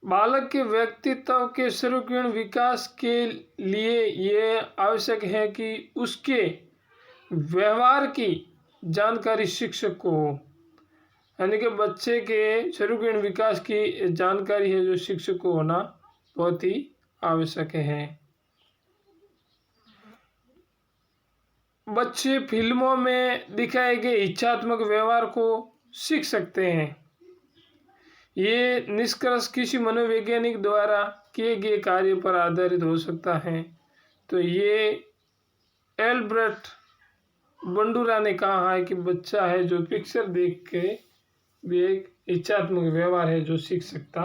बालक के व्यक्तित्व के सर्वगुण विकास के लिए यह आवश्यक है कि उसके व्यवहार की जानकारी शिक्षक को हो। यानी कि बच्चे के सर्वगुण विकास की जानकारी है जो शिक्षक को होना बहुत ही आवश्यक है। बच्चे फिल्मों में दिखाए गए इच्छात्मक व्यवहार को सीख सकते हैं। ये निष्कर्ष किसी मनोवैज्ञानिक द्वारा किए गए कार्य पर आधारित हो सकता है। तो ये एल्बर्ट बंडूरा ने कहा है कि बच्चा है जो पिक्चर देख के भी एक इच्छात्मक व्यवहार है जो सीख सकता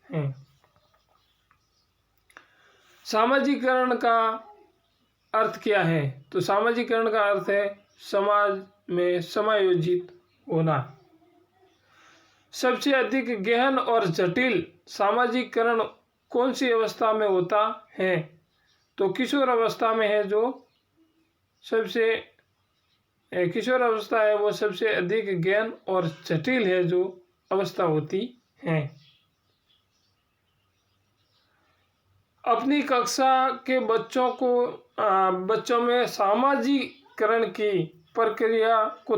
है। सामाजिकरण का अर्थ क्या है? तो सामाजिकरण का अर्थ है समाज में समायोजित होना। सबसे अधिक गहन और जटिल सामाजिकरण कौन सी अवस्था में होता है? तो किशोर अवस्था में है। जो सबसे किशोर अवस्था है वो सबसे अधिक गहन और जटिल है जो अवस्था होती है। अपनी कक्षा के बच्चों में सामाजिकरण की प्रक्रिया को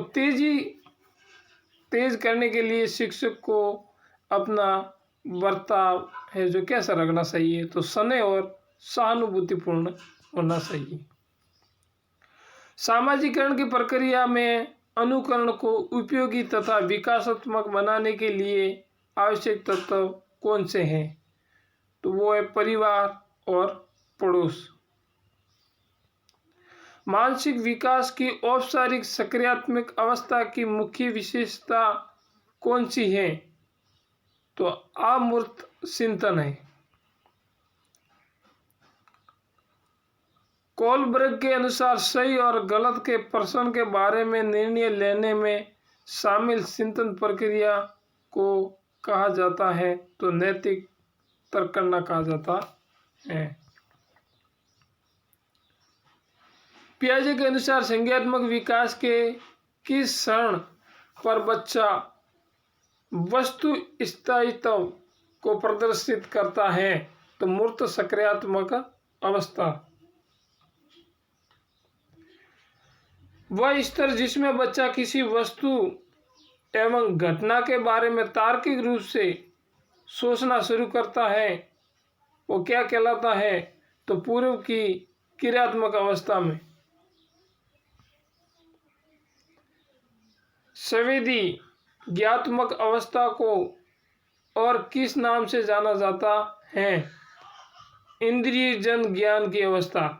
तेज करने के लिए शिक्षक को अपना बर्ताव है जो कैसा रखना चाहिए? तो स्नेह और सहानुभूतिपूर्ण होना चाहिए। सामाजिकरण की प्रक्रिया में अनुकरण को उपयोगी तथा विकासात्मक बनाने के लिए आवश्यक तत्व कौन से हैं? तो वो है परिवार और पड़ोस। मानसिक विकास की औपचारिक सक्रियात्मक अवस्था की मुख्य विशेषता कौन सी है? तो अमूर्त चिंतन है। कोलबर्ग के अनुसार सही और गलत के प्रश्न के बारे में निर्णय लेने में शामिल चिंतन प्रक्रिया को कहा जाता है तो नैतिक तर्क करना कहा जाता है। पियाजे के अनुसार संज्ञानात्मक विकास के किस क्षण पर बच्चा वस्तु स्थायित्व को प्रदर्शित करता है? तो मूर्त सक्रियात्मक अवस्था। वह स्तर जिसमें बच्चा किसी वस्तु एवं घटना के बारे में तार्किक रूप से सोचना शुरू करता है वो क्या कहलाता है? तो पूर्व की क्रियात्मक अवस्था में। संवेदी ज्ञात्मक अवस्था को और किस नाम से जाना जाता है? इंद्रिय जन ज्ञान की अवस्था।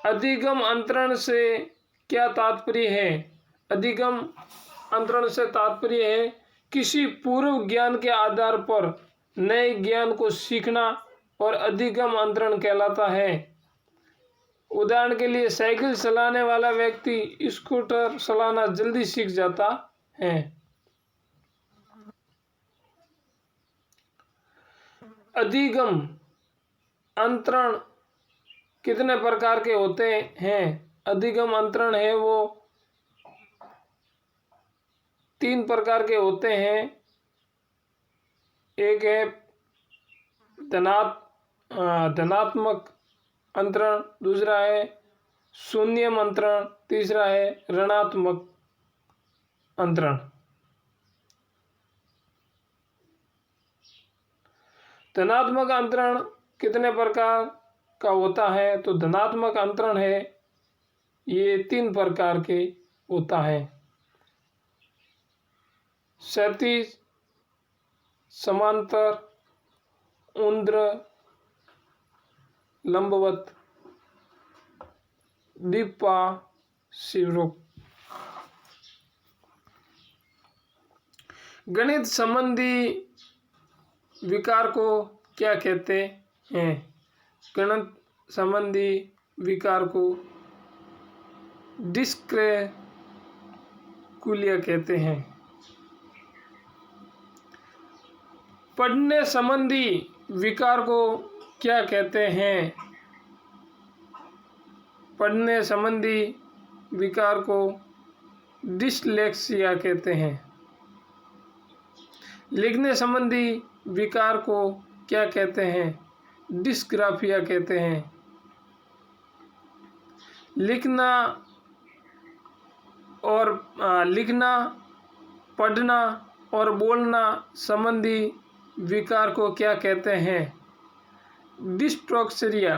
अधिगम अंतरण से क्या तात्पर्य है? अधिगम अंतरण से तात्पर्य है किसी पूर्व ज्ञान के आधार पर नए ज्ञान को सीखना और अधिगम अंतरण कहलाता है। उदाहरण के लिए साइकिल चलाने वाला व्यक्ति स्कूटर चलाना जल्दी सीख जाता है। अधिगम अंतरण कितने प्रकार के होते हैं? अधिगम अंतरण है वो 3 प्रकार के होते हैं। एक है धनात्मक अंतरण, दूसरा है शून्यम अंतरण, तीसरा है ऋणात्मक अंतरण। धनात्मक अंतरण कितने प्रकार का होता है? तो धनात्मक अंतरण है ये 3 प्रकार के होता है। क्षैतिज, समांतर, ऊर्ध्व, लंबवत, द्विपार्श्विक। गणित संबंधी विकार को क्या कहते हैं? गणित संबंधी विकार को डिस्कैलकुलिया कहते हैं। पढ़ने संबंधी विकार को क्या कहते हैं? पढ़ने संबंधी विकार को डिसलेक्सिया कहते हैं। लिखने संबंधी विकार को क्या कहते हैं? डिस्ग्राफिया कहते हैं। लिखना, पढ़ना और बोलना संबंधी विकार को क्या कहते हैं? डिस्ट्रोक्सिया।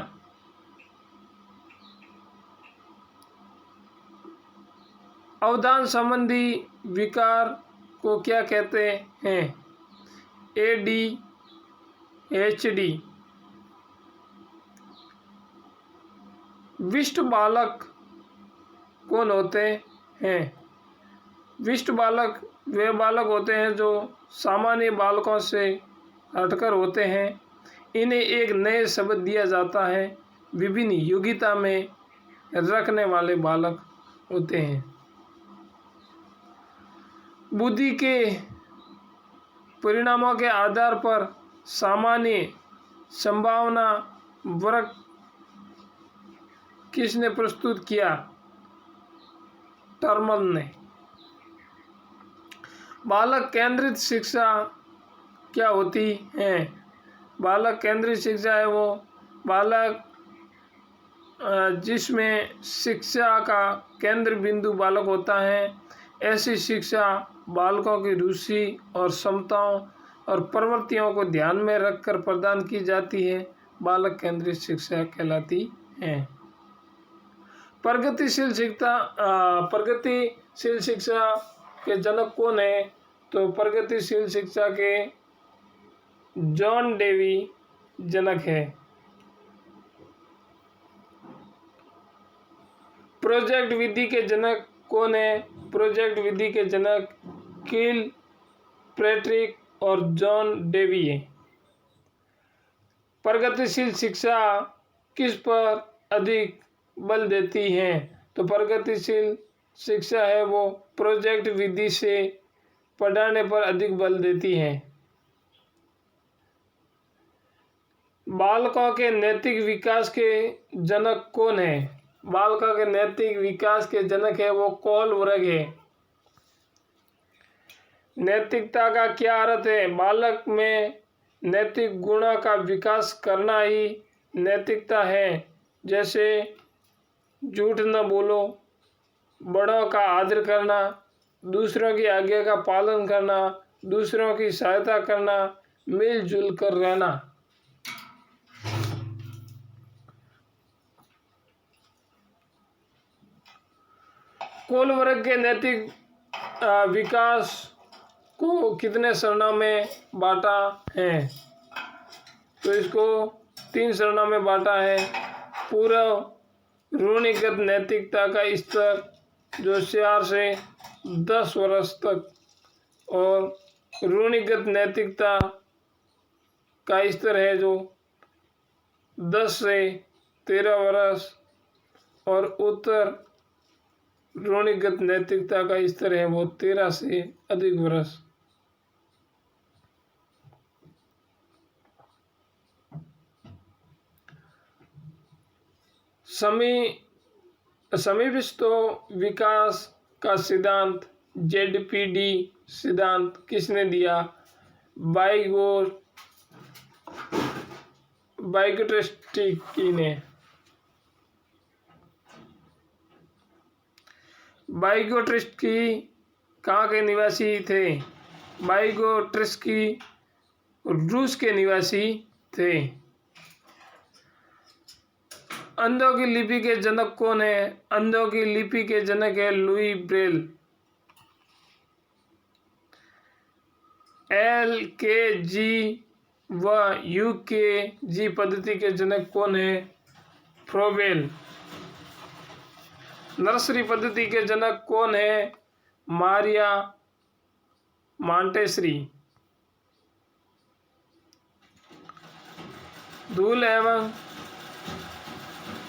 अवधान संबंधी विकार को क्या कहते हैं? ADHD। विशिष्ट बालक कौन होते हैं? विशिष्ट बालक वे बालक होते हैं जो सामान्य बालकों से हटकर होते हैं। इन्हें एक नए शब्द दिया जाता है। विभिन्न योग्यता में रखने वाले बालक होते हैं। बुद्धि के परिणामों के आधार पर सामान्य संभावना वर्ग किसने प्रस्तुत किया? टर्मल ने। बालक केंद्रित शिक्षा क्या होती है? बालक केंद्रित शिक्षा है वो बालक जिसमें शिक्षा का केंद्र बिंदु बालक होता है। ऐसी शिक्षा बालकों की रुचि और क्षमताओं और प्रवृत्तियों को ध्यान में रखकर प्रदान की जाती है। बालक केंद्रित शिक्षा कहलाती है। प्रगतिशील शिक्षा के जनक कौन है? तो प्रगतिशील शिक्षा के जॉन डेवी जनक है। प्रोजेक्ट विधि के जनक कौन है? प्रोजेक्ट विधि के जनक किल पैट्रिक और जॉन डेवी है। प्रगतिशील शिक्षा किस पर अधिक बल देती है? तो प्रगतिशील शिक्षा है वो प्रोजेक्ट विधि से पढ़ाने पर अधिक बल देती है। बालकों के नैतिक विकास के जनक कौन है? बालकों के नैतिक विकास के जनक है वो कॉल वर्ग है। नैतिकता का क्या अर्थ है? बालक में नैतिक गुणों का विकास करना ही नैतिकता है। जैसे झूठ न बोलो, बड़ों का आदर करना, दूसरों की आज्ञा का पालन करना, दूसरों की सहायता करना, मिलजुल कर रहना। कोल वर्ग के नैतिक विकास को कितने चरणों में बांटा है? तो इसको 3 चरणों में बांटा है। पूर्व रूढ़िगत नैतिकता का स्तर जो 4 से 10 वर्ष तक, और रूढ़िगत नैतिकता का स्तर है जो 10 से 13 वर्ष, और उत्तर रूढ़िगत नैतिकता का स्तर है वो 13 से अधिक वर्ष। समीपस्थ विकास का सिद्धांत ZPD सिद्धांत किसने दिया? वाइगोट्स्की ने। वाइगोट्स्की कहाँ के निवासी थे? वाइगोट्स्की रूस के निवासी थे। अंधों की लिपि के जनक कौन है? अंधों की लिपि के जनक है लुई ब्रेल। LKG व UKG पद्धति के जनक कौन है? फ्रोबेल। नर्सरी पद्धति के जनक कौन है? मारिया मॉन्टेसरी। धूल एवं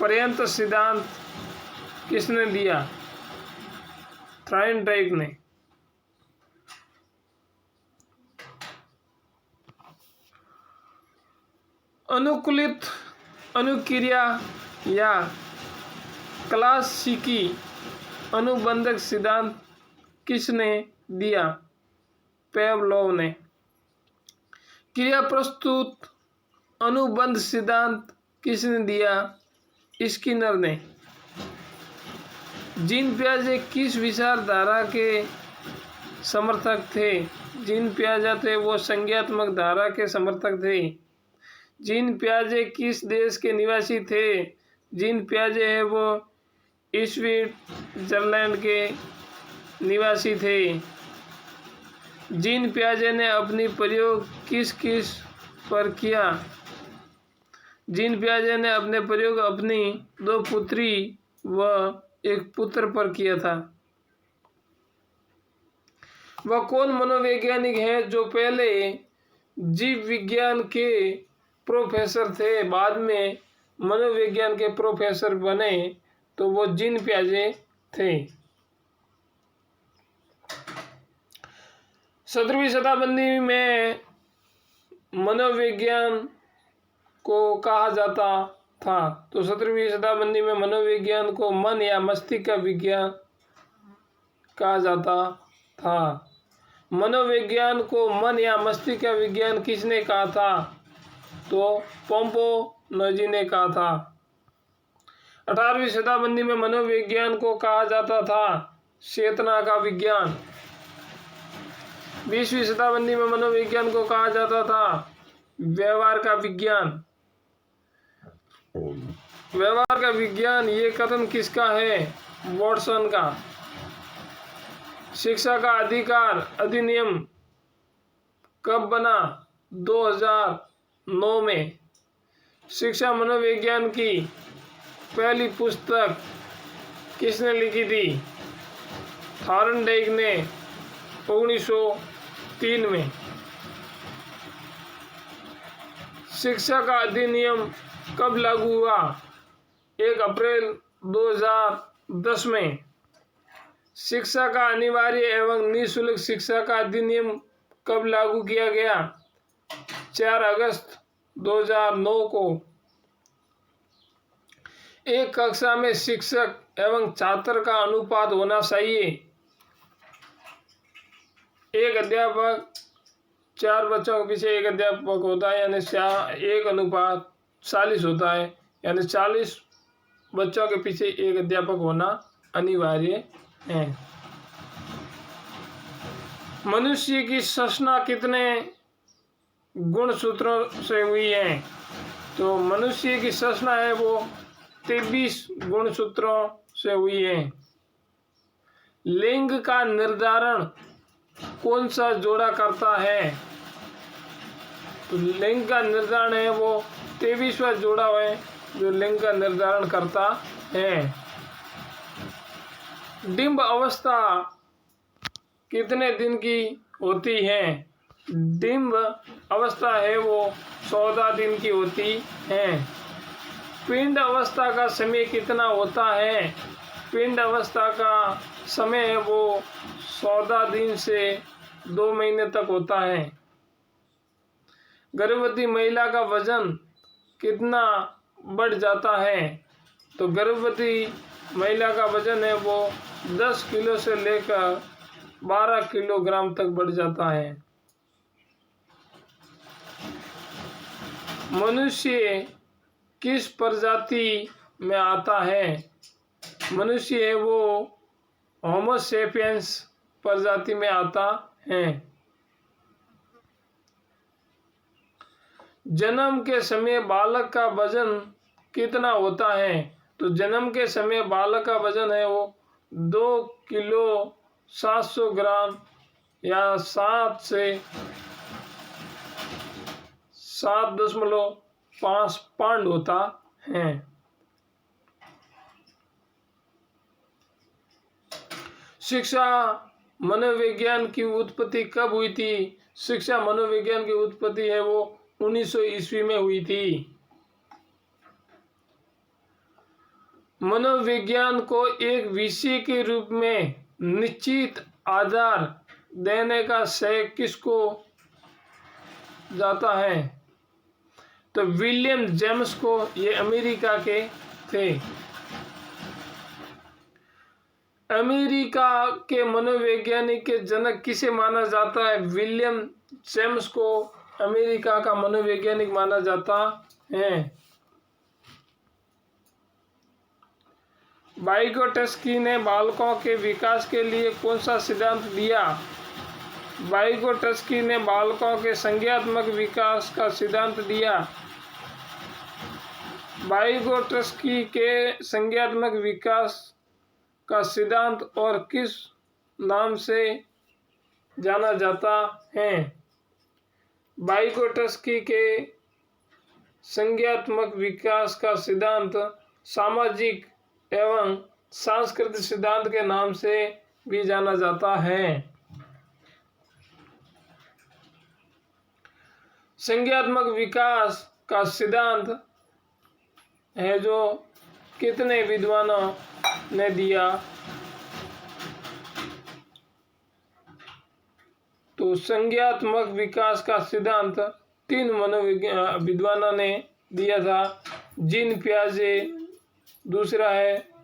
पर्यंत सिद्धांत किसने दिया? थॉर्नडाइक ने। अनुकूलित अनुक्रिया या क्लासिकी अनुबंधक सिद्धांत किसने दिया? पेवलोव ने। क्रिया प्रस्तुत अनुबंध सिद्धांत किसने दिया? स्किनर ने। जीन पियाजे किस विचारधारा के समर्थक थे? जीन पियाजे थे वो संज्ञात्मक धारा के समर्थक थे। जीन पियाजे किस देश के निवासी थे? जीन पियाजे है वो स्विट्जरलैंड के निवासी थे। जीन पियाजे ने अपनी प्रयोग किस किस पर किया? जीन पियाजे ने अपने प्रयोग अपनी 2 पुत्री व 1 पुत्र पर किया था। वह कौन मनोवैज्ञानिक है जो पहले जीव विज्ञान के प्रोफेसर थे, बाद में मनोविज्ञान के प्रोफेसर बने? तो वो जीन पियाजे थे। 17वीं शताब्दी में मनोविज्ञान को कहा जाता था। तो 17वीं शताब्दी में मनोविज्ञान को मन या मस्तिष्क का विज्ञान कहा जाता था। मनोविज्ञान को मन या मस्तिष्क का विज्ञान किसने कहा था? तो पोम्पोनोजी ने कहा था। 18वीं शताब्दी में मनोविज्ञान को कहा जाता था चेतना का विज्ञान। 20वीं शताब्दी में मनोविज्ञान को कहा जाता था व्यवहार का विज्ञान। व्यवहार का विज्ञान ये कथन किसका है? वॉटसन का। शिक्षा का अधिकार अधिनियम कब बना? 2009 में। शिक्षा मनोविज्ञान की पहली पुस्तक किसने लिखी थी? थॉर्नडाइक ने 1903 में। शिक्षा का अधिनियम कब लागू हुआ? 1 अप्रैल 2010 में। शिक्षा का अनिवार्य एवं निःशुल्क शिक्षा का अधिनियम कब लागू किया गया? 4 अगस्त 2009 को। एक कक्षा में शिक्षक एवं छात्र का अनुपात होना चाहिए। एक अध्यापक 4 बच्चों के पीछे 1 अध्यापक होता है, यानी 1:40 होता है, यानी 40 बच्चों के पीछे 1 अध्यापक होना अनिवार्य है। मनुष्य की संरचना कितने गुणसूत्रों से हुई है? तो मनुष्य की संरचना है वो 23 गुणसूत्रों से हुई है। लिंग का निर्धारण कौन सा जोड़ा करता है? तो लिंग का निर्धारण है वो 23वां जोड़ा है जो लिंग का निर्धारण करता है। डिंब अवस्था कितने दिन की होती है? डिंब अवस्था है वो 14 दिन की होती है। पिंड अवस्था का समय कितना होता है? पिंड अवस्था का समय है वो 14 दिन से 2 महीने तक होता है। गर्भवती महिला का वजन कितना बढ़ जाता है? तो गर्भवती महिला का वजन है वो 10 किलो से लेकर 12 किलोग्राम तक बढ़ जाता है। मनुष्य किस प्रजाति में आता है? मनुष्य है वो होमो सेपियंस प्रजाति में आता है। जन्म के समय बालक का वजन कितना होता है? तो जन्म के समय बालक का वजन है वो 2 किलो 700 ग्राम या 7 से 7.5 पाउंड होता है। शिक्षा मनोविज्ञान की उत्पत्ति कब हुई थी? शिक्षा मनोविज्ञान की उत्पत्ति है वो 1900 ईस्वी में हुई थी। मनोविज्ञान को एक विषय के रूप में निश्चित आधार देने का श्रेय किसको जाता है? तो विलियम जेम्स को। ये अमेरिका के थे। अमेरिका के मनोवैज्ञानिक के जनक किसे माना जाता है? विलियम जेम्स को अमेरिका का मनोवैज्ञानिक माना जाता है। वाइगोट्स्की ने बालकों के विकास के लिए कौन सा सिद्धांत दिया? वाइगोट्स्की ने बालकों के संज्ञानात्मक विकास का सिद्धांत दिया। वाइगोट्स्की के संज्ञानात्मक विकास का सिद्धांत और किस नाम से जाना जाता है? वाइगोट्स्की के संज्ञानात्मक विकास का सिद्धांत सामाजिक एवं सांस्कृतिक सिद्धांत के नाम से भी जाना जाता है। संज्ञानात्मक विकास का सिद्धांत है जो कितने विद्वानों ने दिया? तो संज्ञानात्मक विकास का सिद्धांत 3 विद्वानों ने दिया था। जीन पियाजे, दूसरा है